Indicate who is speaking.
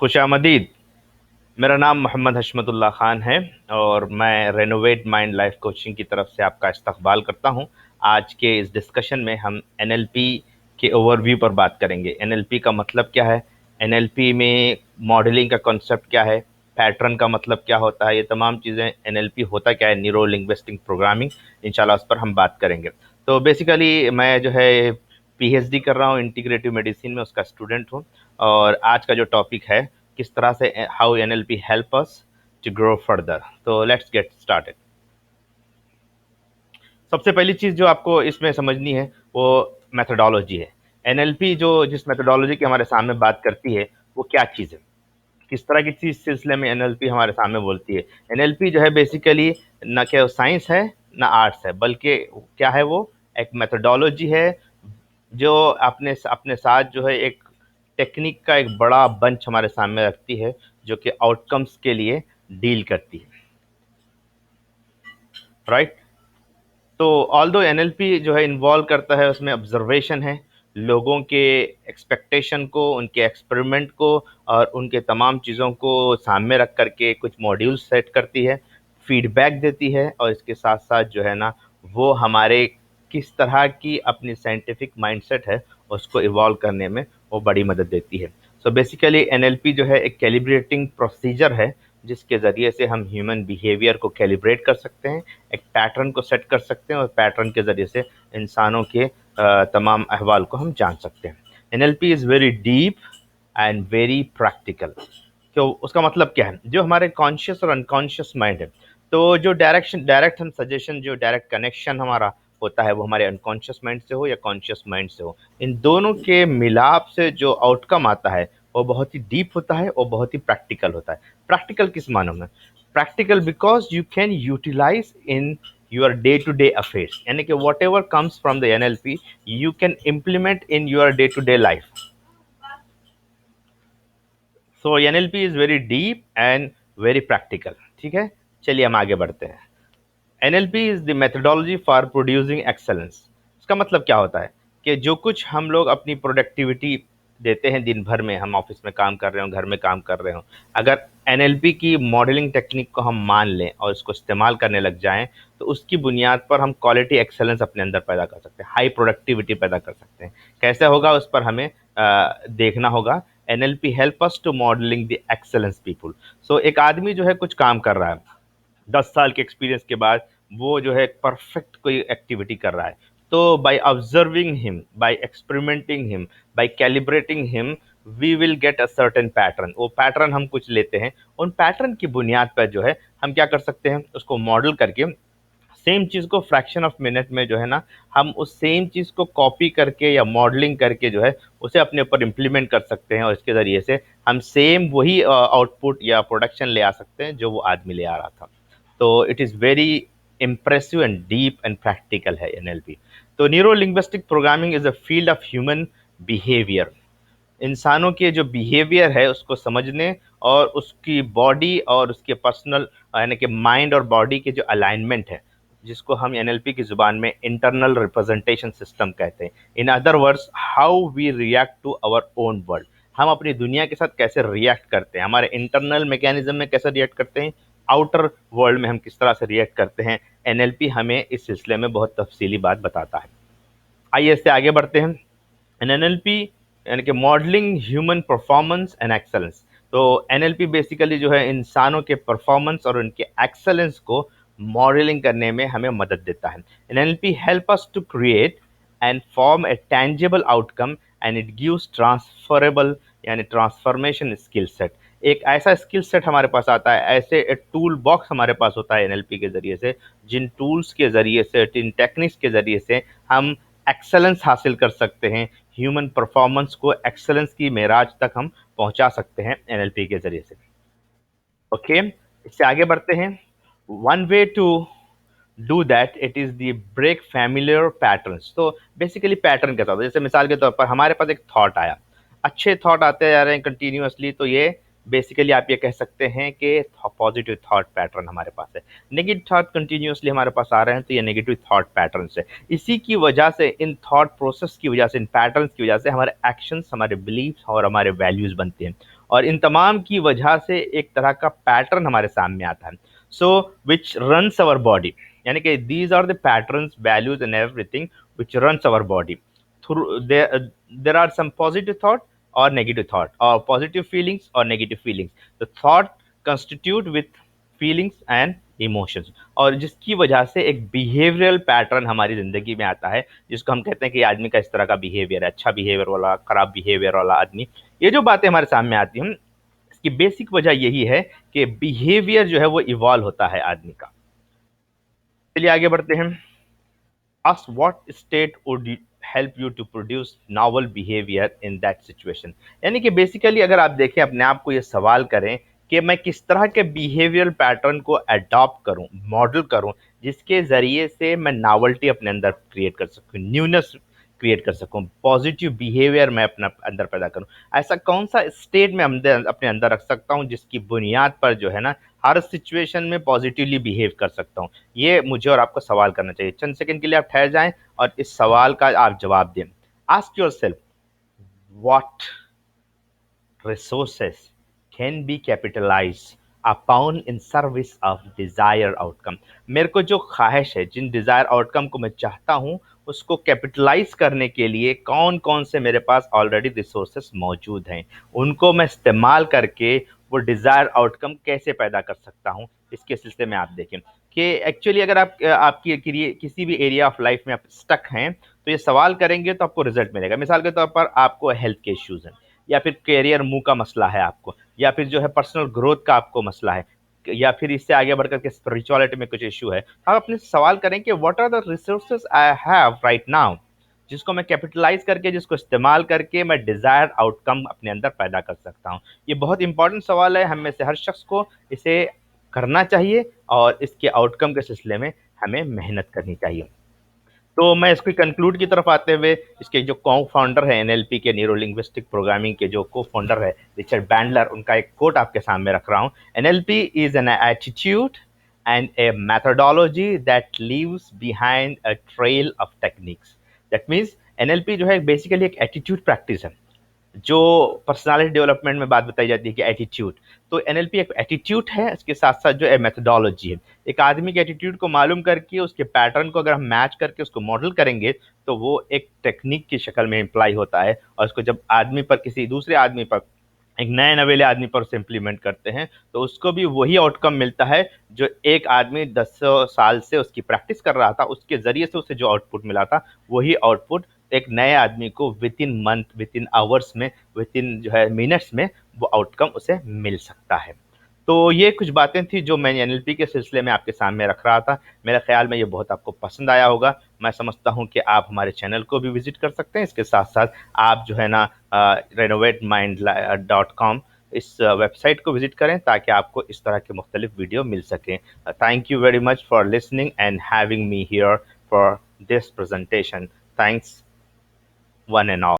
Speaker 1: खुशामदीद। मेरा नाम मोहम्मद हशमतुल्लाह ख़ान है और मैं रेनोवेट माइंड लाइफ कोचिंग की तरफ से आपका इस्तकबाल करता हूं। आज के इस डिस्कशन में हम एनएलपी के ओवरव्यू पर बात करेंगे। एनएलपी का मतलब क्या है, एनएलपी में मॉडलिंग का कॉन्सेप्ट क्या है, पैटर्न का मतलब क्या होता है, ये तमाम चीज़ें, एनएलपी होता क्या है, न्यूरो लिंग्विस्टिक प्रोग्रामिंग, इंशाल्लाह उस पर हम बात करेंगे। तो बेसिकली मैं जो है पीएचडी कर रहा हूँ इंटीग्रेटिव मेडिसिन में, उसका स्टूडेंट हूँ। और आज का जो टॉपिक है, किस तरह से how NLP help us to grow further. तो लेट्स गेट स्टार्टेड। सबसे पहली चीज़ जो आपको इसमें समझनी है वो मेथोडोलॉजी है। एनएलपी जो जिस मेथोडोलॉजी की हमारे सामने बात करती है वो क्या चीज़ है, किस तरह की चीज़ सिलसिले में एनएलपी हमारे सामने बोलती है। एनएलपी जो है बेसिकली ना क्या साइंस है ना आर्ट्स है, बल्कि क्या है, वो एक मेथोडोलॉजी है जो अपने अपने साथ जो है एक टेक्निक का एक बड़ा बंच हमारे सामने रखती है, जो कि आउटकम्स के लिए डील करती है, राइट। तो ऑल्दो एनएलपी जो है इन्वॉल्व करता है, उसमें ऑब्जर्वेशन है, लोगों के एक्सपेक्टेशन को, उनके एक्सपेरिमेंट को और उनके तमाम चीज़ों को सामने रख करके कुछ मॉड्यूल सेट करती है, फीडबैक देती है, और इसके साथ साथ जो है ना, वो हमारे किस तरह की अपनी साइंटिफिक माइंडसेट है उसको इवॉल्व करने में वो बड़ी मदद देती है। सो बेसिकली एनएलपी जो है एक कैलिब्रेटिंग प्रोसीजर है, जिसके ज़रिए से हम ह्यूमन बिहेवियर को कैलिब्रेट कर सकते हैं, एक पैटर्न को सेट कर सकते हैं, और पैटर्न के ज़रिए से इंसानों के तमाम अहवाल को हम जान सकते हैं। NLP is very deep and very practical. तो उसका मतलब क्या है, जो हमारे कॉन्शियस और अनकॉन्शियस माइंड है, तो जो डायरेक्ट हम सजेशन, जो डायरेक्ट कनेक्शन हमारा होता है, वो हमारे अनकॉन्शियस माइंड से हो या कॉन्शियस माइंड से हो, इन दोनों के मिलाप से जो आउटकम आता है वो बहुत ही डीप होता है और बहुत ही प्रैक्टिकल होता है। प्रैक्टिकल किस मानों में? Practical because you can utilise in your day to day affairs, यानी कि whatever comes from the NLP you can implement in your day to day life. So NLP is very deep and very practical. ठीक है, चलिए हम आगे बढ़ते हैं। NLP is the methodology for producing excellence. इसका मतलब क्या होता है कि जो कुछ हम लोग अपनी प्रोडक्टिविटी देते हैं, दिन भर में हम ऑफिस में काम कर रहे हो, घर में काम कर रहे हो, अगर एनएलपी की मॉडलिंग टेक्निक को हम मान लें और इसको इस्तेमाल करने लग जाएं, तो उसकी बुनियाद पर हम क्वालिटी एक्सेलेंस अपने अंदर पैदा कर सकते हैं, हाई प्रोडक्टिविटी पैदा कर सकते हैं। कैसे होगा उस पर हमें देखना होगा। NLP help us to modelling the excellence people. So एक आदमी जो है कुछ काम कर रहा है, 10 साल के एक्सपीरियंस के बाद वो जो है परफेक्ट कोई एक्टिविटी कर रहा है, तो by observing him, by experimenting him, by calibrating him, we will get a certain pattern. वो पैटर्न हम कुछ लेते हैं, उन पैटर्न की बुनियाद पर जो है हम क्या कर सकते हैं, उसको मॉडल करके सेम चीज़ को फ्रैक्शन ऑफ मिनट में जो है ना, हम उस सेम चीज़ को कॉपी करके या मॉडलिंग करके जो है उसे अपने ऊपर इम्प्लीमेंट कर सकते हैं, और इसके ज़रिए से हम सेम वही आउटपुट या प्रोडक्शन ले आ सकते हैं जो वो आदमी ले आ रहा था। तो it is very impressive and deep and practical है एनएलपी। तो neuro linguistic programming is a field of human behaviour. इंसानों के जो बिहेवियर है उसको समझने और उसकी बॉडी और उसके पर्सनल, यानी कि माइंड और बॉडी के जो अलाइनमेंट है, जिसको हम एनएलपी की ज़ुबान में इंटरनल रिप्रेजेंटेशन सिस्टम कहते हैं। In other words, how we react to our own world. हम अपनी दुनिया के साथ कैसे रिएक्ट करते हैं, हमारे इंटरनल मैकेनिज्म में कैसे रिएक्ट करते हैं, आउटर वर्ल्ड में हम किस तरह से रिएक्ट करते हैं। एनएलपी हमें इस सिलसिले में बहुत तफसीली बात बताता है। आइए इससे आगे बढ़ते हैं। एन एनएलपी यानी कि modelling human performance and excellence. तो एनएलपी बेसिकली जो है इंसानों के परफॉर्मेंस और उनके एक्सेलेंस को मॉडलिंग करने में हमें मदद देता है। NLP help us to create and form a tangible outcome and it gives transferable, यानी ट्रांसफॉर्मेशन स्किल सेट। एक ऐसा स्किल सेट हमारे पास आता है, ऐसे एक टूल बॉक्स हमारे पास होता है एनएलपी के ज़रिए से, जिन टूल्स के ज़रिए से, जिन टेक्निक्स के ज़रिए से हम एक्सेलेंस हासिल कर सकते हैं, ह्यूमन परफॉर्मेंस को एक्सेलेंस की मेराज तक हम पहुंचा सकते हैं एनएलपी के ज़रिए से। ओके, इससे आगे बढ़ते हैं। One way to do that it is the break familiar patterns. तो बेसिकली पैटर्न क्या होता है, जैसे मिसाल के तौर पर हमारे पास एक थॉट आया, अच्छे थॉट आते जा रहे हैं कंटिन्यूअसली, तो ये बेसिकली आप ये कह सकते हैं कि पॉजिटिव थॉट पैटर्न हमारे पास है। नेगेटिव थॉट कंटिन्यूसली हमारे पास आ रहे हैं, तो ये नेगेटिव थॉट पैटर्न है। इसी की वजह से, इन थॉट प्रोसेस की वजह से, इन पैटर्न्स की वजह से हमारे एक्शंस, हमारे बिलीव्स और हमारे वैल्यूज बनते हैं, और इन तमाम की वजह से एक तरह का पैटर्न हमारे सामने आता है। सो विच रन्स अवर बॉडी, यानी कि these are the patterns, values and everything which runs our body through. there are some positive thought or negative thought, or positive feelings or negative feelings. The thought constitute with feelings and emotions, और जिसकी वजह से एक behavioural pattern हमारी जिंदगी में आता है, जिसको हम कहते हैं कि आदमी का इस तरह का बिहेवियर है, अच्छा बिहेवियर वाला, खराब बिहेवियर वाला आदमी। ये जो बातें हमारे सामने आती हैं, इसकी बेसिक वजह यही है कि बिहेवियर जो है वो इवॉल्व होता है आदमी का। चलिए आगे बढ़ते हैं। Ask what state would help you to produce novel behavior in that situation। यानी कि बेसिकली अगर आप देखें, अपने आप को ये सवाल करें कि मैं किस तरह के बिहेवियरल पैटर्न को अडॉप्ट करूं, मॉडल करूं, जिसके ज़रिए से मैं नॉवल्टी अपने अंदर क्रिएट कर सकूं, न्यूनेस क्रिएट कर सकूं, पॉजिटिव बिहेवियर मैं अपना अंदर पैदा करूं। ऐसा कौन सा स्टेट मैं अपने अंदर रख सकता हूं जिसकी बुनियाद पर जो है ना हर सिचुएशन में पॉजिटिवली बिहेव कर सकता हूं। ये मुझे और आपको सवाल करना चाहिए। चंद सेकंड के लिए आप ठहर जाएं और इस सवाल का आप जवाब दें। Ask yourself, what resources can be capitalized upon in service of desired outcome। मेरे को जो ख्वाहिश है, जिन डिज़ायर आउटकम को मैं चाहता हूँ, उसको कैपिटलाइज करने के लिए कौन कौन से मेरे पास ऑलरेडी रिसोर्सेस मौजूद हैं, उनको मैं इस्तेमाल करके वो डिज़ायर आउटकम कैसे पैदा कर सकता हूँ। इसके सिलसिले में आप देखें कि एक्चुअली अगर आप आपकी किसी भी एरिया ऑफ लाइफ में आप स्टक हैं, तो ये सवाल करेंगे तो आपको रिजल्ट मिलेगा। मिसाल के तौर पर आपको हेल्थ के इश्यूज़ हैं, या फिर करियर मूव का मसला है आपको, या फिर जो है पर्सनल ग्रोथ का आपको मसला है, या फिर इससे आगे बढ़कर के स्पिरिचुअलिटी में कुछ इशू है, तो आप अपने सवाल करें कि what are the resources I have right now, जिसको मैं कैपिटलाइज करके, जिसको इस्तेमाल करके मैं डिजायर्ड आउटकम अपने अंदर पैदा कर सकता हूँ। ये बहुत इंपॉर्टेंट सवाल है, हम में से हर शख्स को इसे करना चाहिए, और इसके आउटकम के सिलसिले में हमें मेहनत करनी चाहिए। तो मैं इसको कंक्लूड की तरफ आते हुए, इसके जो को फाउंडर है एनएलपी के, न्यूरो लिंग्विस्टिक प्रोग्रामिंग के जो को फाउंडर है रिचर्ड बैंडलर, उनका एक कोट आपके सामने रख रहा हूँ। NLP is an attitude and A methodology that leaves behind a trail of techniques. That means NLP जो है बेसिकली एक एटीट्यूड प्रैक्टिस है। जो पर्सनालिटी डेवलपमेंट में बात बताई जाती है कि एटीट्यूड, तो एनएलपी एक एटीट्यूड है, इसके साथ साथ जो है मेथोडोलॉजी है। एक आदमी के एटीट्यूड को मालूम करके उसके पैटर्न को अगर हम मैच करके उसको मॉडल करेंगे, तो वो एक टेक्निक की शक्ल में इम्प्लाई होता है, और उसको जब आदमी पर, किसी दूसरे आदमी पर, एक नए नवेले आदमी पर उसे इम्प्लीमेंट करते हैं, तो उसको भी वही आउटकम मिलता है जो एक आदमी 10 साल से उसकी प्रैक्टिस कर रहा था, उसके ज़रिए से उसे जो आउटपुट मिला था, वही आउटपुट एक नए आदमी को with in month, with in hours में, विद इन जो है मिनट्स में वो आउटकम उसे मिल सकता है। तो ये कुछ बातें थी जो मैं एनएलपी के सिलसिले में आपके सामने रख रहा था। मेरे ख्याल में ये बहुत आपको पसंद आया होगा। मैं समझता हूँ कि आप हमारे चैनल को भी विजिट कर सकते हैं। इसके साथ साथ आप जो है ना renovatemind.com इस वेबसाइट को विजिट करें, ताकि आपको इस तरह के मुख्तलिफ वीडियो मिल सकें। Thank you very much for listening and having me here for this presentation. Thanks one and all।